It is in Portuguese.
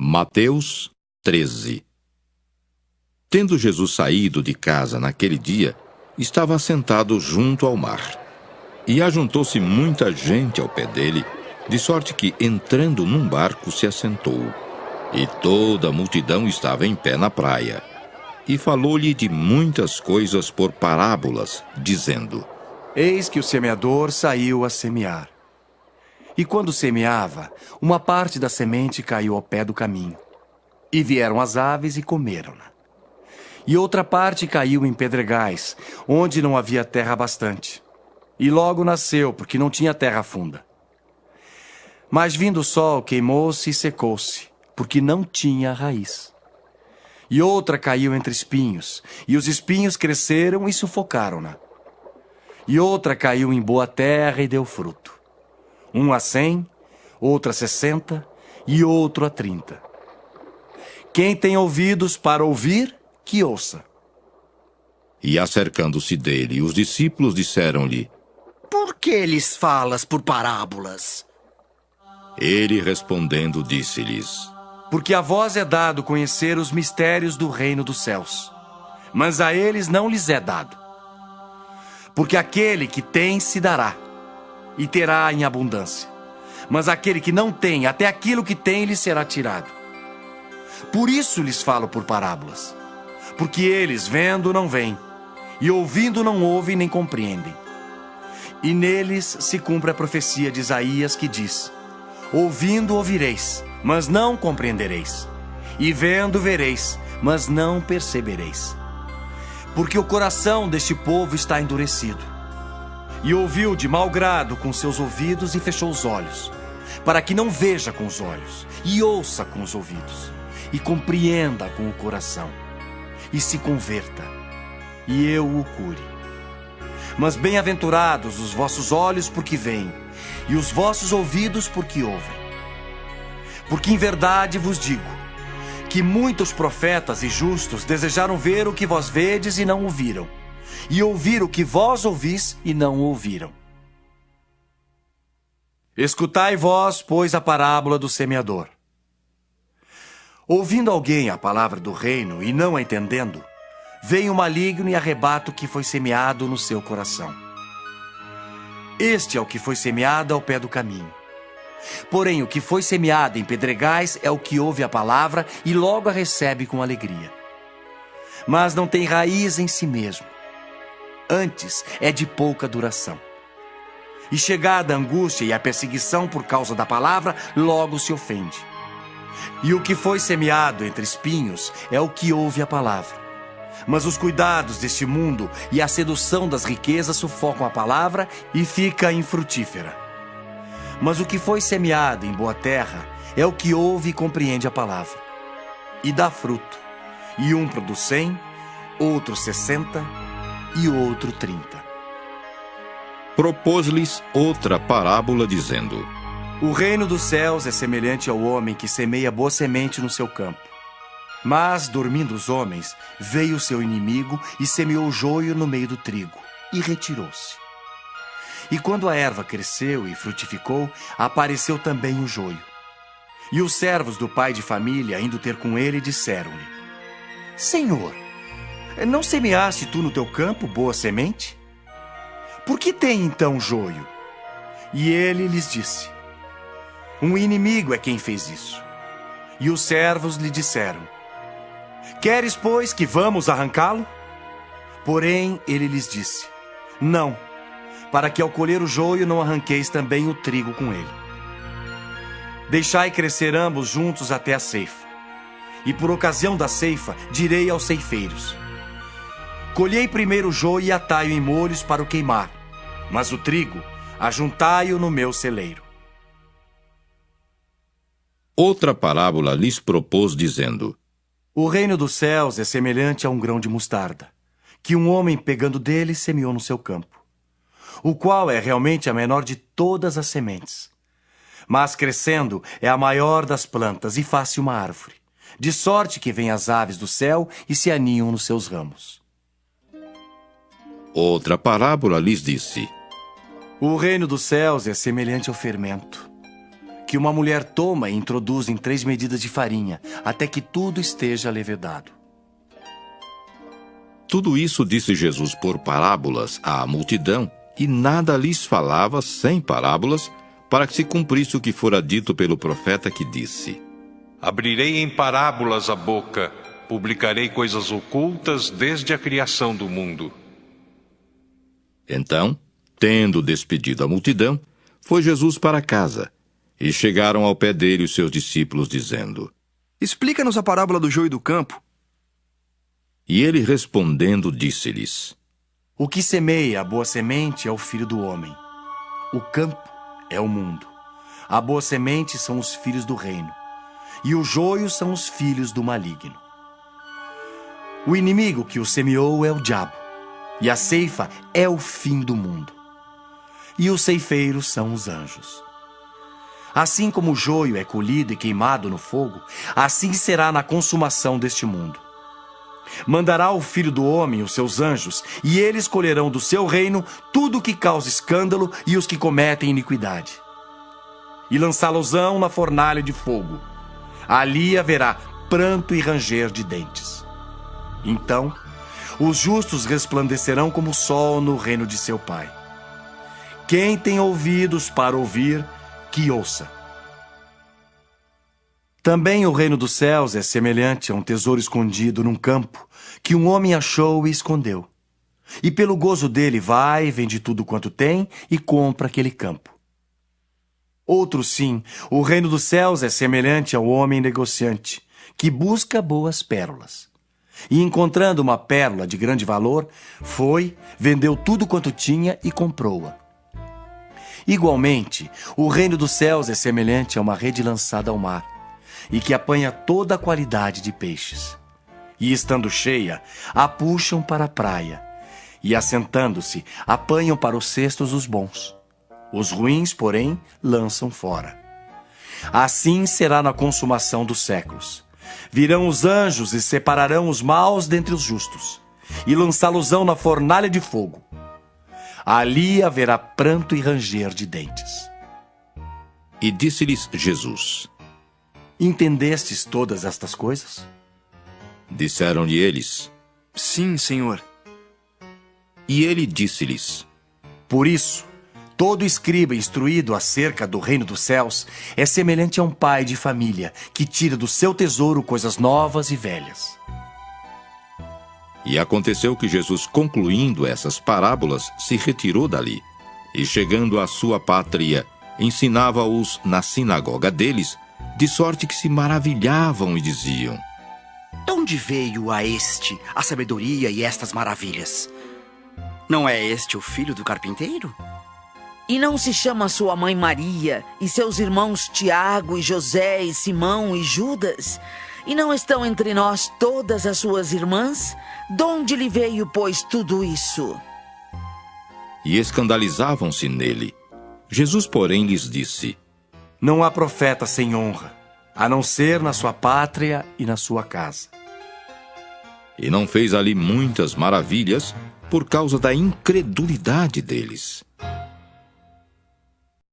Mateus 13. Tendo Jesus saído de casa naquele dia, estava assentado junto ao mar. E ajuntou-se muita gente ao pé dele, de sorte que, entrando num barco, se assentou. E toda a multidão estava em pé na praia. E falou-lhe de muitas coisas por parábolas, dizendo: Eis que o semeador saiu a semear. E quando semeava, uma parte da semente caiu ao pé do caminho. E vieram as aves e comeram-na. E outra parte caiu em pedregais, onde não havia terra bastante. E logo nasceu, porque não tinha terra funda. Mas vindo o sol, queimou-se e secou-se, porque não tinha raiz. E outra caiu entre espinhos, e os espinhos cresceram e sufocaram-na. E outra caiu em boa terra e deu fruto. Um a 100, outro a 60 e outro a 30. Quem tem ouvidos para ouvir, que ouça. E acercando-se dele, os discípulos disseram-lhe: Por que lhes falas por parábolas? Ele respondendo disse-lhes: Porque a vós é dado conhecer os mistérios do reino dos céus, mas a eles não lhes é dado. Porque aquele que tem se dará, e terá em abundância. Mas aquele que não tem, até aquilo que tem lhe será tirado. Por isso lhes falo por parábolas. Porque eles, vendo, não veem, e ouvindo, não ouvem nem compreendem. E neles se cumpre a profecia de Isaías, que diz: Ouvindo, ouvireis, mas não compreendereis. E vendo, vereis, mas não percebereis. Porque o coração deste povo está endurecido. E ouviu de mau grado com seus ouvidos e fechou os olhos, para que não veja com os olhos, e ouça com os ouvidos, e compreenda com o coração, e se converta, e eu o cure. Mas bem-aventurados os vossos olhos porque veem, e os vossos ouvidos porque ouvem. Porque em verdade vos digo, que muitos profetas e justos desejaram ver o que vós vedes e não o viram, e ouvir o que vós ouvis e não ouviram. Escutai vós, pois, a parábola do semeador. Ouvindo alguém a palavra do reino e não a entendendo, vem o maligno e arrebata o que foi semeado no seu coração. Este é o que foi semeado ao pé do caminho. Porém, o que foi semeado em pedregais é o que ouve a palavra e logo a recebe com alegria. Mas não tem raiz em si mesmo. Antes é de pouca duração. E chegada a angústia e a perseguição por causa da palavra, logo se ofende. E o que foi semeado entre espinhos é o que ouve a palavra. Mas os cuidados deste mundo e a sedução das riquezas sufocam a palavra e fica infrutífera. Mas o que foi semeado em boa terra é o que ouve e compreende a palavra. E dá fruto. E um produz 100, outro 60 e outro 30. Propôs-lhes outra parábola, dizendo: O reino dos céus é semelhante ao homem que semeia boa semente no seu campo. Mas, dormindo os homens, veio o seu inimigo e semeou o joio no meio do trigo, e retirou-se. E quando a erva cresceu e frutificou, apareceu também o joio. E os servos do pai de família, indo ter com ele, disseram-lhe: Senhor, não semeaste tu no teu campo boa semente? Por que tem então joio? E ele lhes disse: Um inimigo é quem fez isso. E os servos lhe disseram: Queres, pois, que vamos arrancá-lo? Porém, ele lhes disse: Não, para que ao colher o joio não arranqueis também o trigo com ele. Deixai crescer ambos juntos até a ceifa. E por ocasião da ceifa, direi aos ceifeiros: Colhei primeiro o joio e atai-o em molhos para o queimar, mas o trigo, ajuntai-o no meu celeiro. Outra parábola lhes propôs, dizendo: O reino dos céus é semelhante a um grão de mostarda, que um homem, pegando dele, semeou no seu campo, o qual é realmente a menor de todas as sementes. Mas crescendo é a maior das plantas e faz-se uma árvore, de sorte que vêm as aves do céu e se aninham nos seus ramos. Outra parábola lhes disse: O reino dos céus é semelhante ao fermento, que uma mulher toma e introduz em 3 medidas de farinha, até que tudo esteja levedado. Tudo isso disse Jesus por parábolas à multidão, e nada lhes falava sem parábolas, para que se cumprisse o que fora dito pelo profeta que disse: Abrirei em parábolas a boca, publicarei coisas ocultas desde a criação do mundo. Então, tendo despedido a multidão, foi Jesus para casa, e chegaram ao pé dele os seus discípulos, dizendo: Explica-nos a parábola do joio e do campo. E ele respondendo disse-lhes: O que semeia a boa semente é o Filho do Homem. O campo é o mundo. A boa semente são os filhos do reino, e o joio são os filhos do maligno. O inimigo que o semeou é o diabo, e a ceifa é o fim do mundo. E os ceifeiros são os anjos. Assim como o joio é colhido e queimado no fogo, assim será na consumação deste mundo. Mandará o Filho do Homem os seus anjos, e eles colherão do seu reino tudo o que causa escândalo e os que cometem iniquidade. E lançá-los-ão na fornalha de fogo. Ali haverá pranto e ranger de dentes. Então, os justos resplandecerão como o sol no reino de seu Pai. Quem tem ouvidos para ouvir, que ouça. Também o reino dos céus é semelhante a um tesouro escondido num campo, que um homem achou e escondeu. E pelo gozo dele vai, vende tudo quanto tem e compra aquele campo. Outro sim, o reino dos céus é semelhante ao homem negociante, que busca boas pérolas. E encontrando uma pérola de grande valor, foi, vendeu tudo quanto tinha e comprou-a. Igualmente, o reino dos céus é semelhante a uma rede lançada ao mar, e que apanha toda a qualidade de peixes. E estando cheia, a puxam para a praia, e assentando-se, apanham para os cestos os bons. Os ruins, porém, lançam fora. Assim será na consumação dos séculos. Virão os anjos e separarão os maus dentre os justos, e lançá-los-ão na fornalha de fogo. Ali haverá pranto e ranger de dentes. E disse-lhes Jesus: Entendestes todas estas coisas? Disseram-lhe eles: Sim, Senhor. E ele disse-lhes: Por isso, todo escriba instruído acerca do reino dos céus é semelhante a um pai de família que tira do seu tesouro coisas novas e velhas. E aconteceu que Jesus, concluindo essas parábolas, se retirou dali, e chegando à sua pátria, ensinava-os na sinagoga deles, de sorte que se maravilhavam e diziam: De onde veio a este a sabedoria e estas maravilhas? Não é este o filho do carpinteiro? E não se chama sua mãe Maria, e seus irmãos Tiago, e José, e Simão, e Judas? E não estão entre nós todas as suas irmãs? De onde lhe veio, pois, tudo isso? E escandalizavam-se nele. Jesus, porém, lhes disse: Não há profeta sem honra, a não ser na sua pátria e na sua casa. E não fez ali muitas maravilhas por causa da incredulidade deles.